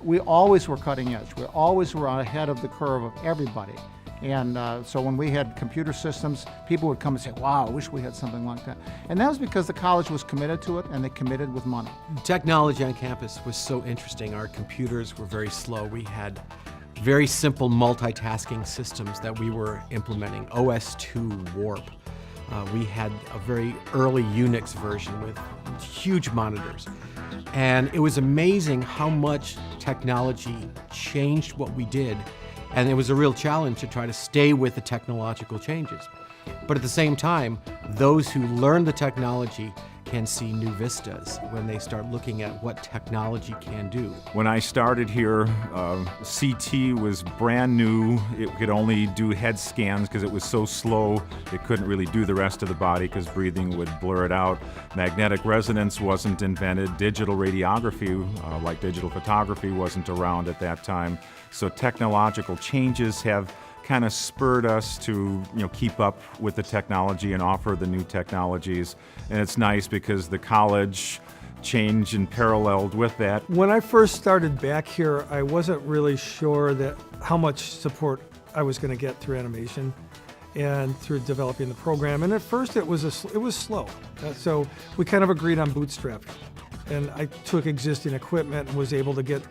we always were cutting edge. We always were ahead of the curve of everybody. And so when we had computer systems, people would come and say, wow, I wish we had something like that. And that was because the college was committed to it, and they committed with money. Technology on campus was so interesting. Our computers were very slow. We had very simple multitasking systems that we were implementing. OS/2 Warp. We had a very early Unix version with huge monitors. And it was amazing how much technology changed what we did. And it was a real challenge to try to stay with the technological changes. But at the same time, those who learn the technology can see new vistas when they start looking at what technology can do. When I started here, CT was brand new. It could only do head scans because it was so slow. It couldn't really do the rest of the body because breathing would blur it out. Magnetic resonance wasn't invented. Digital radiography, like digital photography, wasn't around at that time. So technological changes have kind of spurred us to keep up with the technology and offer the new technologies. And it's nice because the college changed and paralleled with that. When I first started back here, I wasn't really sure that how much support I was going to get through animation and through developing the program. And at first it was slow. So we kind of agreed on bootstrapping. And I took existing equipment and was able to get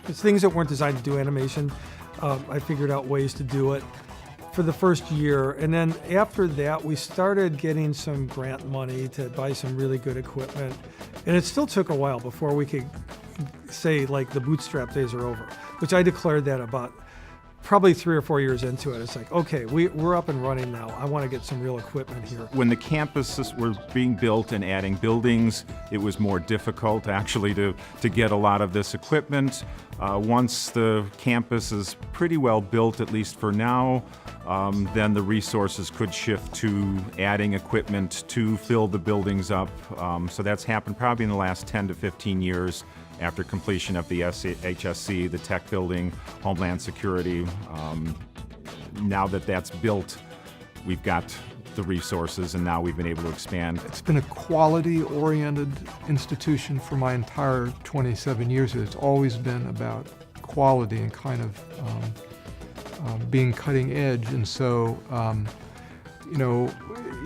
things that weren't designed to do animation. I figured out ways to do it for the first year. And then after that, we started getting some grant money to buy some really good equipment. And it still took a while before we could say, like, the bootstrap days are over, which I declared that about probably 3 or 4 years into it. It's like, okay, we're up and running now. I want to get some real equipment here. When the campuses were being built and adding buildings, it was more difficult actually to get a lot of this equipment. Once the campus is pretty well built, at least for now, then the resources could shift to adding equipment to fill the buildings up. So that's happened probably in the last 10 to 15 years. After completion of the HSC, the tech building, Homeland Security. Now that that's built, we've got the resources, and now we've been able to expand. It's been a quality-oriented institution for my entire 27 years. It's always been about quality and kind of being cutting edge. And so,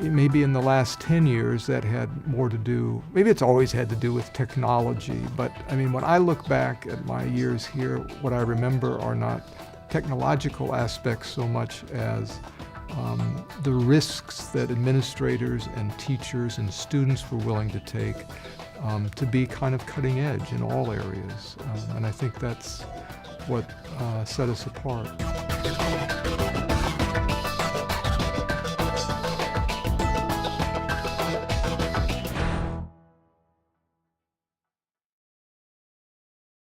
maybe in the last 10 years that had more to do, maybe it's always had to do with technology, but I mean, when I look back at my years here, what I remember are not technological aspects so much as the risks that administrators and teachers and students were willing to take to be kind of cutting edge in all areas. And I think that's what set us apart.